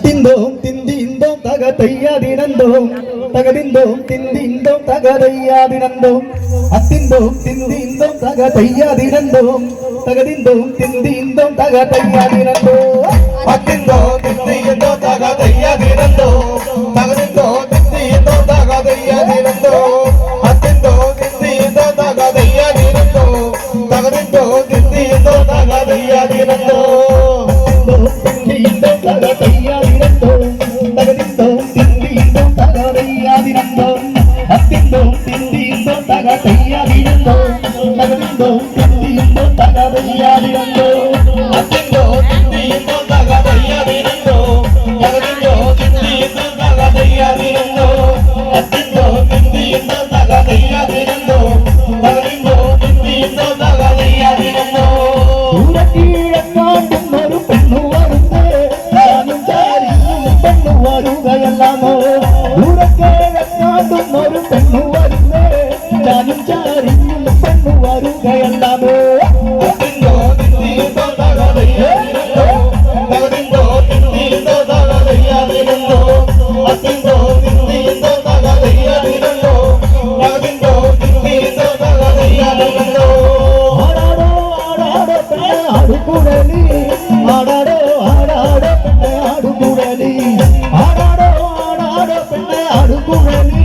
திந்தோம் திந்திந்தோம் தகதையாதினந்தோம் தகதிந்தோம் திந்திந்தோம் தகதையாதினந்தோம் அத்திந்தோம் திந்திந்தோம் தகதையாதினந்தோம் தகதிந்தோம் திந்திந்தோம் தகதையாதினந்தோம் அத்திந்தோம் திந்திந்தோம் தகதையாதினந்தோம் தகதிந்தோம் திந்திந்தோம் தகதையாதினந்தோம் அத்திந்தோம் திந்திந்தோம் தகதையாதினந்தோம் தகதிந்தோம் திந்திந்தோம் தகதையாதினந்தோம் அத்திந்தோம் திந்திந்தோம் தகதையாதினந்தோம் தகதிந்தோம் திந்திந்தோம் தகதையாதினந்தோம் அத்திந்தோம் திந்திந்தோம் தகதையாதினந்தோம் தகதிந்தோம் திந்திந்தோம் தகதையாதினந்தோம் அத்திந்தோம் திந்திந்தோம் தகதையாதினந்தோம் தகதிந்தோம் திந்திந்தோம் தகதையாதினந்தோம் கீழக்காண்டும் ஒரு பெண்ணு வருந்தே நானும் சாரியும் பெண்ணு வருகையல்லாமோ காண்டும் ஒரு பெண்ணு வருந்தே நானும் சாரியும் பெண்ணு வருகையல்லாமோ அத்திந்தோம் திந்திந்தோம் தகதையாதினந்தோம் தகதிந்தோம் திந்திந்தோம் தகதையாதினந்தோம் அத்திந்தோம் திந்திந்தோம் தகதையாதினந்தோம் தகதிந்தோம் திந்திந்தோம் தகதையாதினந்தோம் ஆடுகுழலி ஆடாடோ ஆடாடோ பெண்ணை ஆடுகுழலி ஆடாடோ ஆடாடோ பெண்ணை ஆடுகுழலி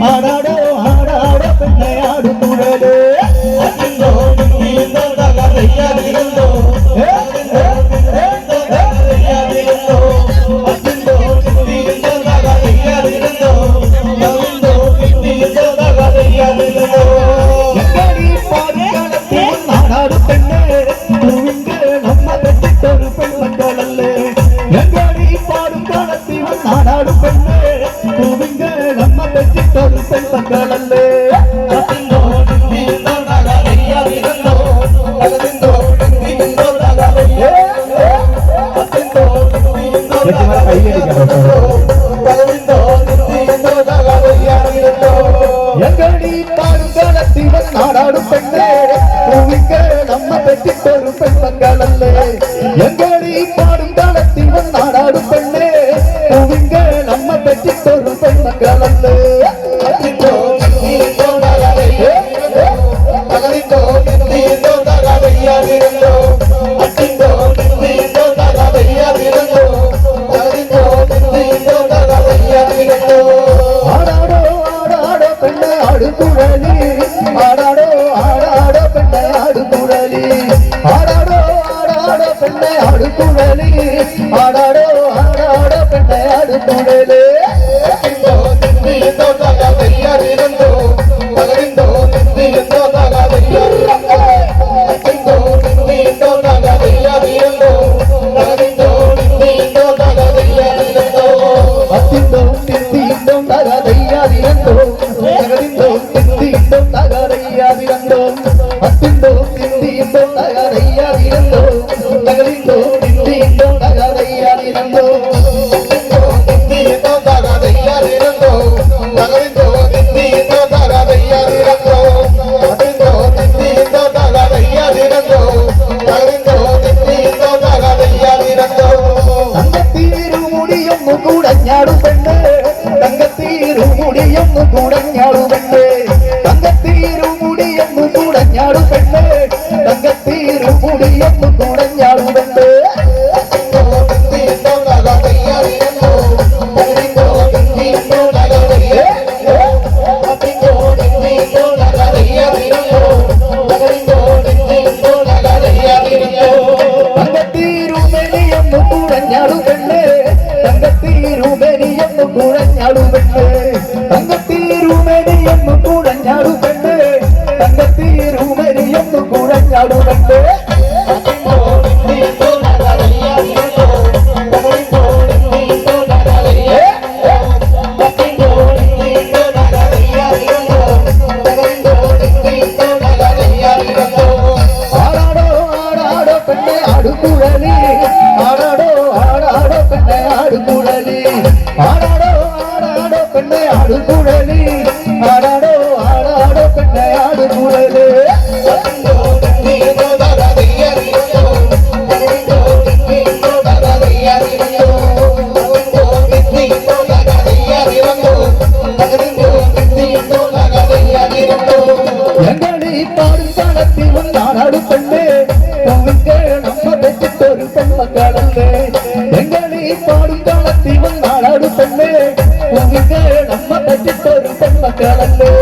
ஆடாடோ ஆடாடோ பெண்ணை ஆடுகுழலி அத்திந்தோம் திந்திந்தோம் தகதையாதினந்தோம் அத்திந்தோம் திந்திந்தோம் தகதையாதினந்தோம் தகதிந்தோம் திந்திந்தோம் தகதையாதினந்தோம் எங்கடி பாடுகளத்தில் நாடாடு பெண்ணே துவிங்க நம்ம பெற்றிட்டொரு பெண் மக்களல்லே எங்கடி பாடும் காலத்தில் நாடாடு பெண்ணே துவிங்க நம்ம பெற்றிட்டொரு பெண் மக்களல்லே அத்திந்தோம் திந்திந்தோம் தகதையாதினந்தோம் தகதிந்தோம் திந்திந்தோம் தகதையாதினந்தோம் அத்திந்தோம் திந்திந்தோம் தகதையாதினந்தோம் தகதிந்தோம் திந்திந்தோம் தகதையாதினந்தோம் எங்கடி பாடும் காலத்தில் நாடாடு பெண்ணே துவிங்க நம்ம பெற்றிட்டொரு பெண் மக்களல்லே எங்கடி பாடும் காலத்தில் நாடாடு பெண்ணே துவிங்க நம்ம பெற்றிட்டொரு பெண் மக்களல்லே அத்திந்தோம் திந்திந்தோம் தகதையாதினந்தோம் தகதிந்தோம் திந்திந்தோம் தகதையாதினந்தோம் அத்திந்தோம் திந்திந்தோம் தகதையாதினந்தோம் தகதிந்தோம் திந்திந்தோம் தகதையாதினந்தோம் ஆடாடோ ஆடாடோ பெண்ணை ஆடுகுழலி ஆடாடோ ஆடாடோ பெண்ணை ஆடுகுழலி ஆடாடோ ஆடாடோ பெண்ணை ஆடுகுழலி ஆடாடோ ஆடாடோ பெண்ணை ஆடுகுழலி அத்திந்தோம் திந்திந்தோம் தகதையாதினந்தோம் தகதிந்தோம் திந்திந்தோம் தகதையாதினந்தோம் அத்திந்தோம் திந்திந்தோம் தகதையாதினந்தோம் தகதிந்தோம் திந்திந்தோம் தகதையாதினந்தோம் அத்திந்தோம் திந்திந்தோம் தகதையாதினந்தோம் தகதிந்தோம் திந்திந்தோம் தகதையாதினந்தோம் அத்திந்தோம் திந்திந்தோம் தகதையாதினந்தோம் தகதிந்தோம் திந்திந்தோம் தகதையாதினந்தோம் அத்திந்தோம் திந்திந்தோம் தகதையாதினந்தோம் தகதிந்தோம் திந்திந்தோம் தகதையாதினந்தோம் அத்திந்தோம் திந்திந்தோம் தகதையாதினந்தோம் தகதிந்தோம் திந்திந்தோம் தகதையாதினந்தோம் തങ്കത്തീരു മുടിയൊന്നു കൂടഞ്ഞാടു പെണ്ണ് തങ്കത്തീരു മുടിയൊന്നു കൂടഞ്ഞാടു പെണ്ണ് തങ്കത്തീരു മുടിയൊന്നു കൂടഞ്ഞാടു പെണ്ണ് തങ്കത്തീരു മുടിയൊന്നു കൂടഞ്ഞാടു പെണ്ണ് അത്തിന്തോം തിന്തിന്തോം തകതയ്യാദിനന്തോം തകതിന്തോം തിന്തിന്തോം തകതയ്യാദിനന്തോം അത്തിന്തോം തിന്തിന്തോം തകതയ്യാദിനന്തോം തകതിന്തോം തിന്തിന്തോം തകതയ്യാദിനന്തോം തങ്കത്തീരു മെലിയൊന്നു കൂടഞ്ഞാടു പെണ്ണ് തങ്കത്തീരു മെലിയൊന്നു കൂടഞ്ഞാടു പെണ്ണ് തങ്കത്തീരു മെലിയൊന്നു കൂടഞ്ഞാടു പെണ്ണ് തങ്കത്തീരു മെലിയൊന്നു കൂടഞ്ഞാടു പെണ്ണ് അത്തിന്തോം തിന്തിന്തോം തകതയ്യാദിനന്തോം തകതിന്തോം തിന്തിന്തോം തകതയ്യാദിനന്തോം അത്തിന്തോം തിന്തിന്തോം തകതയ്യാദിനന്തോം തകതിന്തോം തിന്തിന്തോം തകതയ്യാദിനന്തോം ആടാടോ ആടാടോ പെണ്ണെ ആടുകുഴലി ആടാടോ ആടാടോ പെണ്ണെ ആടുകുഴലി ആടാടോ ആടാടോ പെണ്ണെ ആടുകുഴലി ആടാടോ ആടാടോ പെണ്ണെ ആടുകുഴലി അത്തിന്തോം തിന്തിന്തോം തകതയ്യാദിനന്തോം തകതിന്തോം തിന്തിന്തോം തകതയ്യാദിനന്തോം கடலே எங்களி பாடும் காலத்தில் நாடாடு பெண்ணே உங்க நம்ம பச்சித்தொரு பெண் மக்களே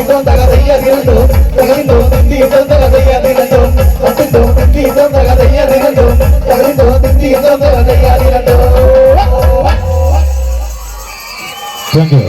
திண்டிதோ தகதையதிரந்தோ தகதிந்தோ திண்டிதோ தகதையதிரந்தோ தகதிந்தோ திண்டிதோ தகதையதிரந்தோ தகதிந்தோ திண்டிதோ தகதையதிரந்தோ Thank you.